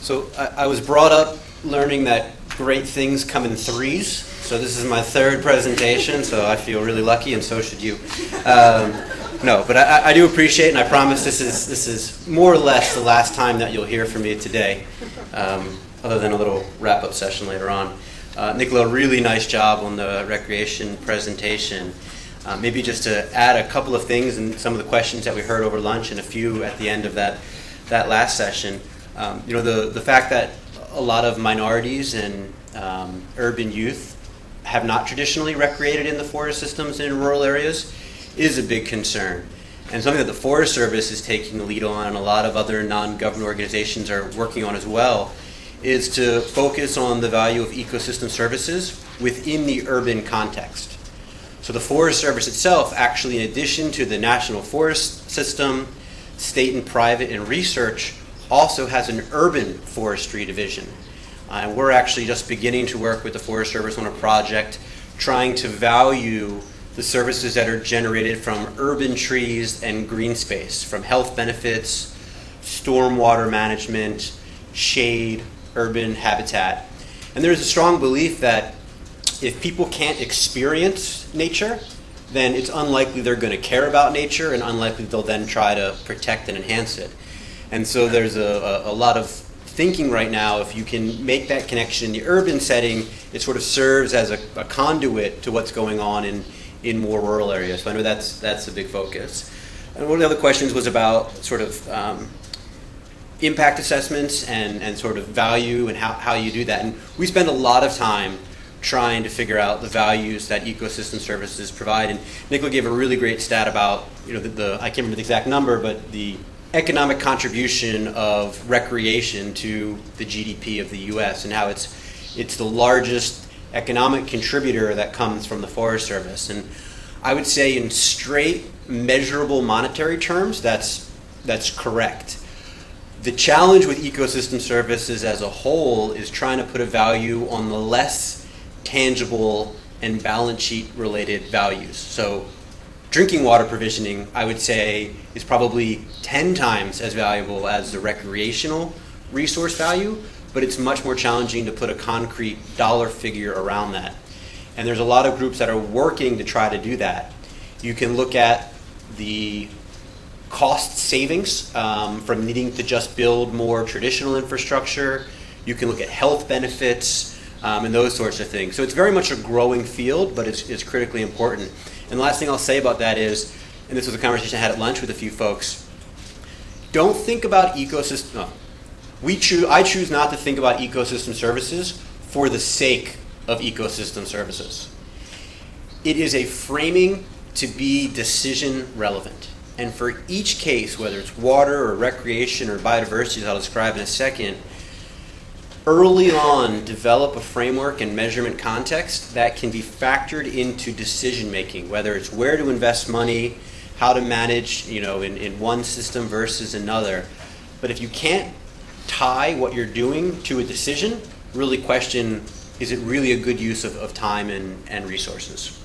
So I was brought up learning that great things come in threes. So this is my third presentation, so I feel really lucky, and so should you. No, but I do appreciate, and I promise this is more or less the last time that you'll hear from me today, other than a little wrap-up session later on. Nicola, really nice job on the recreation presentation. Maybe just to add a couple of things and some of the questions that we heard over lunch and a few at the end of that last session. The fact that a lot of minorities and urban youth have not traditionally recreated in the forest systems in rural areas is a big concern. And something that the Forest Service is taking the lead on, and a lot of other non-government organizations are working on as well, is to focus on the value of ecosystem services within the urban context. So the Forest Service itself, actually, in addition to the National Forest System, state and private, and research, also has an urban forestry division. And we're actually just beginning to work with the Forest Service on a project trying to value the services that are generated from urban trees and green space, from health benefits, stormwater management, shade, urban habitat. And there's a strong belief that if people can't experience nature, then it's unlikely they're going to care about nature, and unlikely they'll then try to protect and enhance it. And so there's a lot of thinking right now, if you can make that connection in the urban setting, it sort of serves as a conduit to what's going on in more rural areas. So I know that's a big focus. And one of the other questions was about sort of impact assessments and sort of value and how you do that. And we spend a lot of time trying to figure out the values that ecosystem services provide. And Nicola gave a really great stat about, I can't remember the exact number, but the economic contribution of recreation to the GDP of the U.S. and how it's the largest economic contributor that comes from the Forest Service. And I would say in straight, measurable monetary terms, that's correct. The challenge with ecosystem services as a whole is trying to put a value on the less tangible and balance sheet related values. So drinking water provisioning, I would say, is probably 10 times as valuable as the recreational resource value, but it's much more challenging to put a concrete dollar figure around that. And there's a lot of groups that are working to try to do that. You can look at the cost savings from needing to just build more traditional infrastructure. You can look at health benefits and those sorts of things. So it's very much a growing field, but it's critically important. And the last thing I'll say about that is, and this was a conversation I had at lunch with a few folks, don't think about ecosystem. I choose not to think about ecosystem services for the sake of ecosystem services. It is a framing to be decision relevant. And for each case, whether it's water or recreation or biodiversity, as I'll describe in a second, early on develop a framework and measurement context that can be factored into decision making, whether it's where to invest money, how to manage, in one system versus another. But if you can't tie what you're doing to a decision, really question, is it really a good use of time and resources?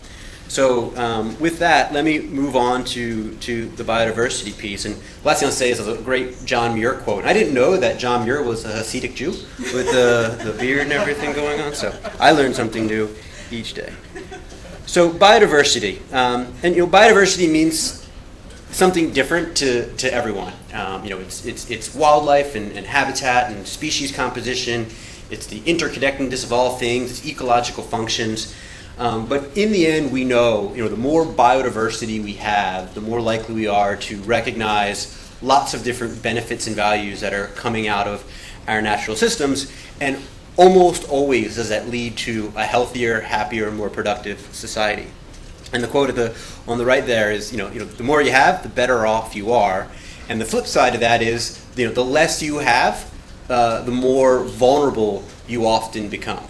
So with that, let me move on to the biodiversity piece. And the last thing I'll say is a great John Muir quote. I didn't know that John Muir was a Hasidic Jew with the beard and everything going on. So I learned something new each day. So biodiversity. Biodiversity means something different to everyone. It's wildlife and habitat and species composition. It's the interconnectedness of all things. It's ecological functions. But in the end, we know, the more biodiversity we have, the more likely we are to recognize lots of different benefits and values that are coming out of our natural systems. And almost always does that lead to a healthier, happier, more productive society. And the quote on the right there is, the more you have, the better off you are. And the flip side of that is, the less you have, the more vulnerable you often become.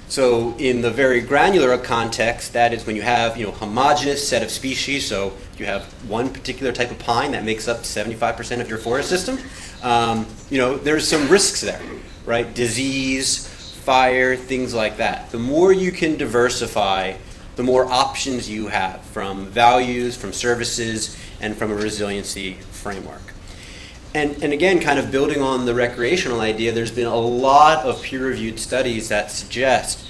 So in the very granular context, that is when you have homogeneous set of species. So you have one particular type of pine that makes up 75% of your forest system. There's some risks there, right? Disease, fire, things like that. The more you can diversify, the more options you have from values, from services, and from a resiliency framework. And again, kind of building on the recreational idea, there's been a lot of peer-reviewed studies that suggest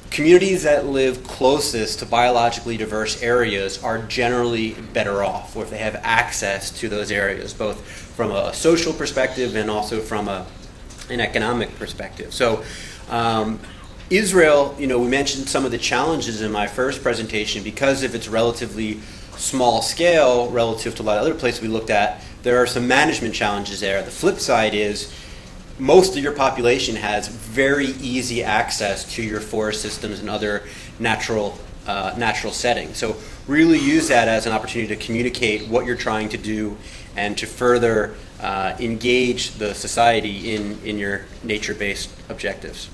communities that live closest to biologically diverse areas are generally better off, or if they have access to those areas, both from a social perspective and also from an economic perspective. So Israel, we mentioned some of the challenges in my first presentation. Because of its relatively small scale relative to a lot of other places we looked at, there are some management challenges there. The flip side is most of your population has very easy access to your forest systems and other natural settings. So really use that as an opportunity to communicate what you're trying to do and to further engage the society in your nature-based objectives.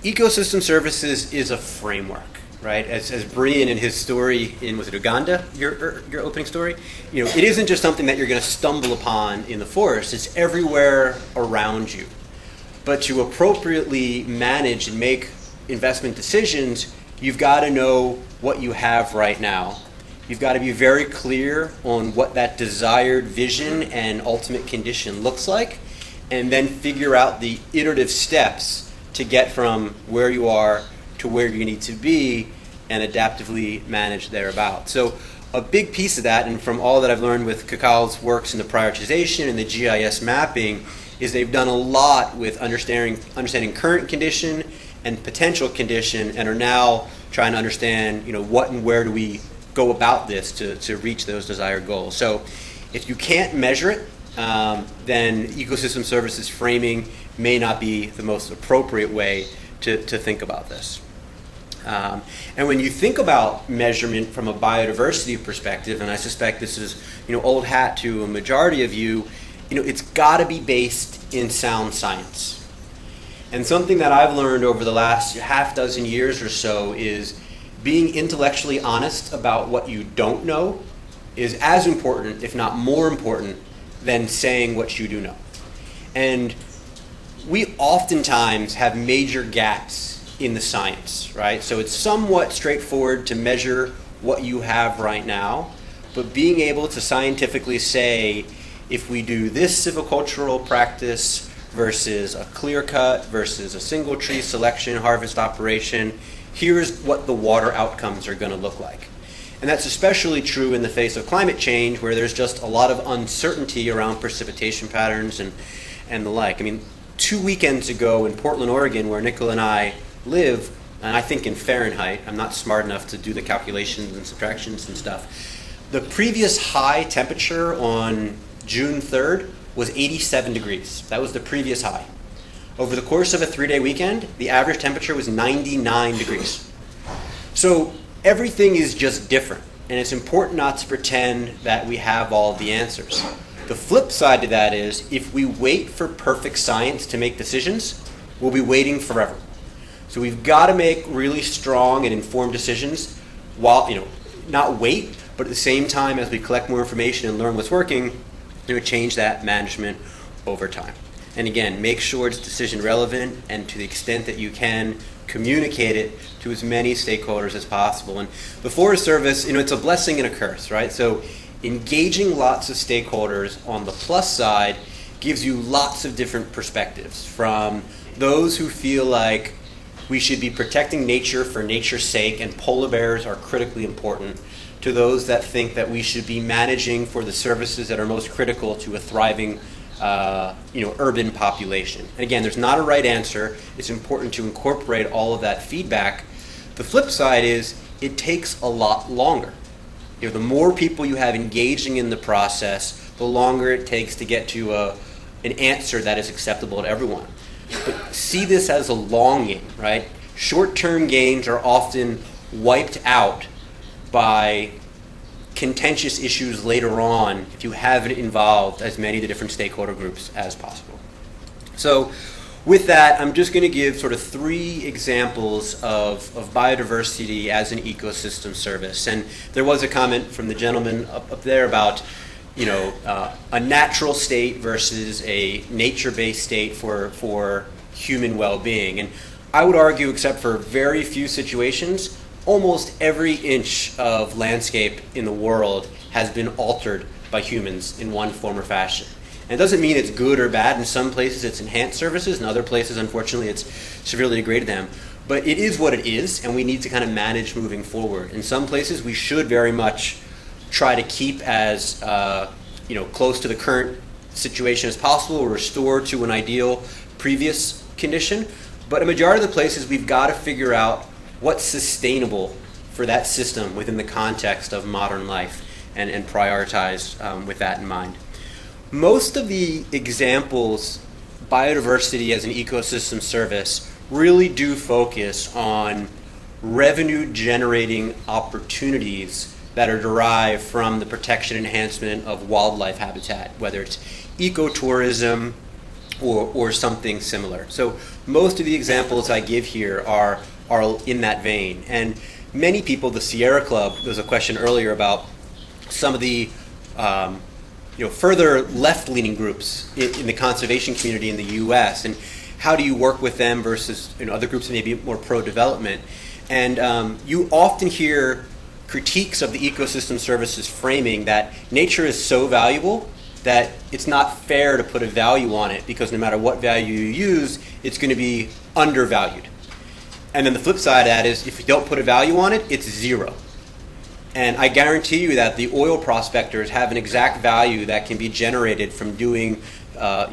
Ecosystem services is a framework, right? As Brian in his story in, was it Uganda, your opening story? It isn't just something that you're going to stumble upon in the forest. It's everywhere around you. But to appropriately manage and make investment decisions, you've got to know what you have right now. You've got to be very clear on what that desired vision and ultimate condition looks like, and then figure out the iterative steps to get from where you are to where you need to be and adaptively manage thereabout. So a big piece of that, and from all that I've learned with Kakal's works in the prioritization and the GIS mapping, is they've done a lot with understanding current condition and potential condition, and are now trying to understand, what and where do we go about this to reach those desired goals. So if you can't measure it, then ecosystem services framing may not be the most appropriate way to think about this. And when you think about measurement from a biodiversity perspective, and I suspect this is old hat to a majority of you, it's got to be based in sound science. And something that I've learned over the last half dozen years or so is being intellectually honest about what you don't know is as important, if not more important, than saying what you do know. And we oftentimes have major gaps in the science, right? So it's somewhat straightforward to measure what you have right now, but being able to scientifically say, if we do this silvicultural practice versus a clear cut versus a single tree selection harvest operation, here's what the water outcomes are going to look like. And that's especially true in the face of climate change, where there's just a lot of uncertainty around precipitation patterns and the like. 2 weekends ago in Portland, Oregon, where Nicola and I live, and I think in Fahrenheit, I'm not smart enough to do the calculations and subtractions and stuff, the previous high temperature on June 3rd was 87 degrees. That was the previous high. Over the course of a 3-day weekend, the average temperature was 99 degrees. So everything is just different, and it's important not to pretend that we have all the answers. The flip side to that is, if we wait for perfect science to make decisions, we'll be waiting forever. So we've got to make really strong and informed decisions while, not wait, but at the same time as we collect more information and learn what's working, change that management over time. And again, make sure it's decision relevant, and to the extent that you can, communicate it to as many stakeholders as possible. And the Forest Service, it's a blessing and a curse, right? So engaging lots of stakeholders on the plus side gives you lots of different perspectives, from those who feel like we should be protecting nature for nature's sake and polar bears are critically important, to those that think that we should be managing for the services that are most critical to a thriving urban population. And again, there's not a right answer. It's important to incorporate all of that feedback. The flip side is it takes a lot longer. The more people you have engaging in the process, the longer it takes to get to an answer that is acceptable to everyone. But see this as a long game, right? Short-term gains are often wiped out by contentious issues later on if you haven't involved as many of the different stakeholder groups as possible. So with that, I'm just going to give sort of 3 examples of biodiversity as an ecosystem service. And there was a comment from the gentleman up there about a natural state versus a nature-based state for human well-being. And I would argue, except for very few situations, almost every inch of landscape in the world has been altered by humans in one form or fashion. And it doesn't mean it's good or bad. In some places it's enhanced services, in other places, unfortunately, it's severely degraded them. But it is what it is, and we need to kind of manage moving forward. In some places, we should very much try to keep as close to the current situation as possible, or restore to an ideal previous condition. But a majority of the places, we've got to figure out what's sustainable for that system within the context of modern life, and prioritize with that in mind. Most of the examples, biodiversity as an ecosystem service, really do focus on revenue-generating opportunities that are derived from the protection and enhancement of wildlife habitat, whether it's ecotourism or something similar. So most of the examples I give here are in that vein. And many people, the Sierra Club, there was a question earlier about some of the further left-leaning groups in the conservation community in the U.S., and how do you work with them versus other groups that may be more pro-development. And you often hear critiques of the ecosystem services framing that nature is so valuable that it's not fair to put a value on it, because no matter what value you use, it's going to be undervalued. And then the flip side of that is, if you don't put a value on it, it's zero. And I guarantee you that the oil prospectors have an exact value that can be generated from doing, shale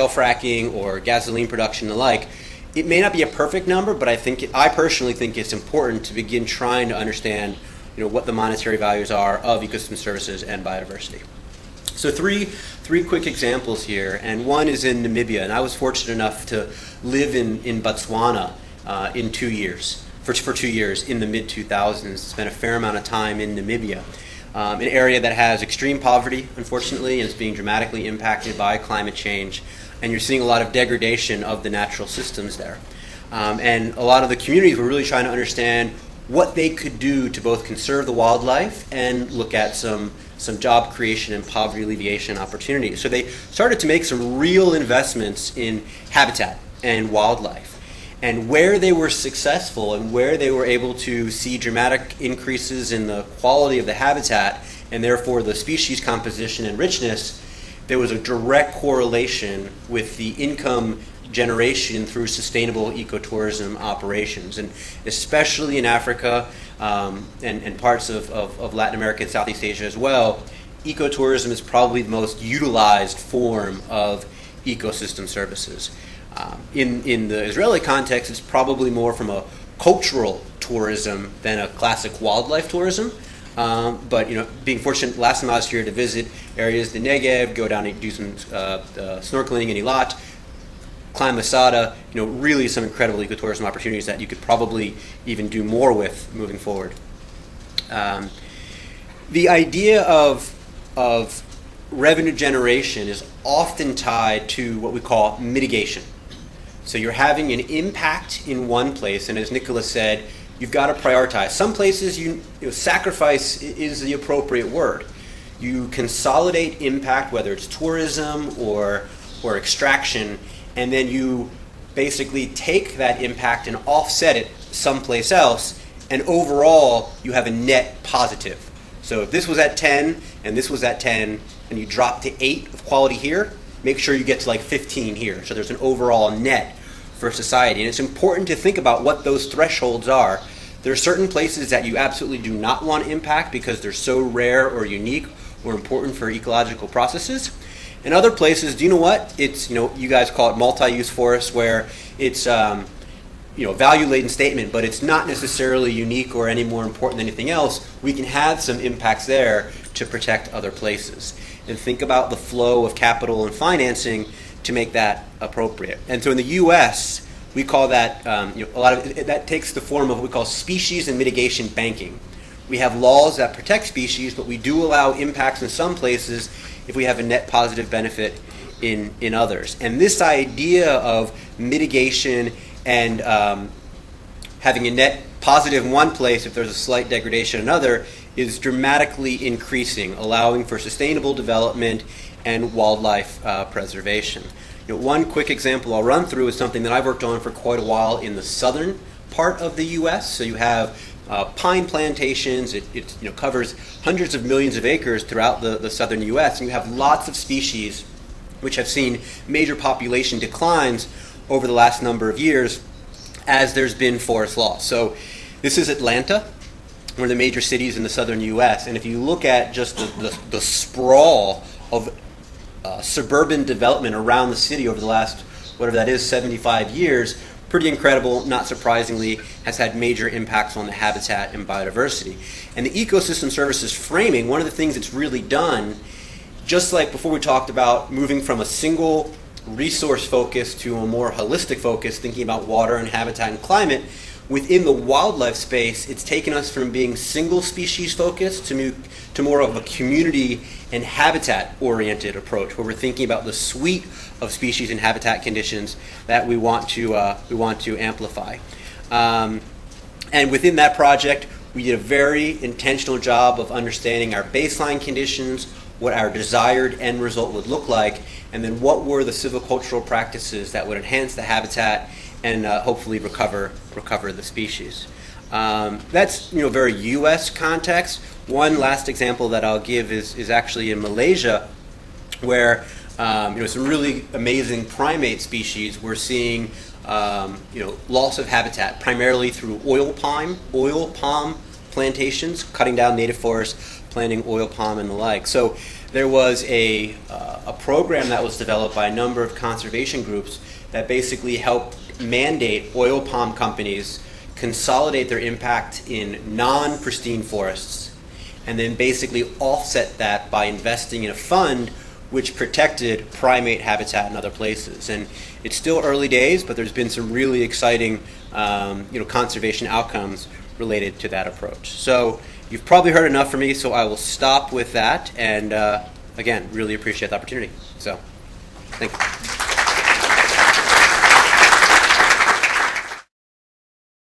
fracking or gasoline production and the like. It may not be a perfect number, but I personally think it's important to begin trying to understand, what the monetary values are of ecosystem services and biodiversity. So three quick examples here, and one is in Namibia, and I was fortunate enough to live in Botswana in 2 years. For 2 years in the mid-2000s, spent a fair amount of time in Namibia, an area that has extreme poverty, unfortunately, and is being dramatically impacted by climate change. And you're seeing a lot of degradation of the natural systems there. And a lot of the communities were really trying to understand what they could do to both conserve the wildlife and look at some job creation and poverty alleviation opportunities. So they started to make some real investments in habitat and wildlife. And where they were successful and where they were able to see dramatic increases in the quality of the habitat and therefore the species composition and richness, there was a direct correlation with the income generation through sustainable ecotourism operations. And especially in Africa and parts of Latin America and Southeast Asia as well, ecotourism is probably the most utilized form of ecosystem services. In the Israeli context, it's probably more from a cultural tourism than a classic wildlife tourism. But being fortunate last time I was here to visit areas, the Negev, go down and do some snorkeling in Eilat, climb Masada, really some incredible ecotourism opportunities that you could probably even do more with moving forward. The idea of revenue generation is often tied to what we call mitigation. So you're having an impact in one place, and as Nicholas said, you've got to prioritize. Some places, sacrifice is the appropriate word. You consolidate impact, whether it's tourism or extraction, and then you basically take that impact and offset it someplace else, and overall you have a net positive. So if this was at 10 and this was at 10, and you drop to 8 of quality here, make sure you get to like 15 here. So there's an overall net for society. And it's important to think about what those thresholds are. There are certain places that you absolutely do not want to impact because they're so rare or unique or important for ecological processes. And other places, do you know what? It's, you guys call it multi-use forests, where it's value-laden statement, but it's not necessarily unique or any more important than anything else. We can have some impacts there to protect other places. And think about the flow of capital and financing to make that appropriate. And so in the U.S., we call that, a lot of that takes the form of what we call species and mitigation banking. We have laws that protect species, but we do allow impacts in some places if we have a net positive benefit in others. And this idea of mitigation and having a net positive in one place if there's a slight degradation in another is dramatically increasing, allowing for sustainable development and wildlife preservation. One quick example I'll run through is something that I've worked on for quite a while in the southern part of the U.S. So you have pine plantations. It covers hundreds of millions of acres throughout the southern U.S. And you have lots of species which have seen major population declines over the last number of years as there's been forest loss. So this is Atlanta, one of the major cities in the southern U.S. And if you look at just the sprawl of suburban development around the city over the last, whatever that is, 75 years, pretty incredible, not surprisingly, has had major impacts on the habitat and biodiversity. And the ecosystem services framing, one of the things it's really done, just like before we talked about moving from a single resource focus to a more holistic focus, thinking about water and habitat and climate, within the wildlife space, it's taken us from being single species focused to more of a community and habitat oriented approach, where we're thinking about the suite of species and habitat conditions that we want to amplify. And within that project, we did a very intentional job of understanding our baseline conditions, what our desired end result would look like, and then what were the silvicultural practices that would enhance the habitat and hopefully recover the species. That's very U.S. context. One last example that I'll give is actually in Malaysia, where some really amazing primate species. We're seeing loss of habitat primarily through oil palm plantations, cutting down native forests, planting oil palm and the like. So there was a program that was developed by a number of conservation groups that basically helped mandate oil palm companies consolidate their impact in non-pristine forests, and then basically offset that by investing in a fund which protected primate habitat in other places. And it's still early days, but there's been some really exciting conservation outcomes related to that approach. So you've probably heard enough from me, so I will stop with that. And again, really appreciate the opportunity. So thank you.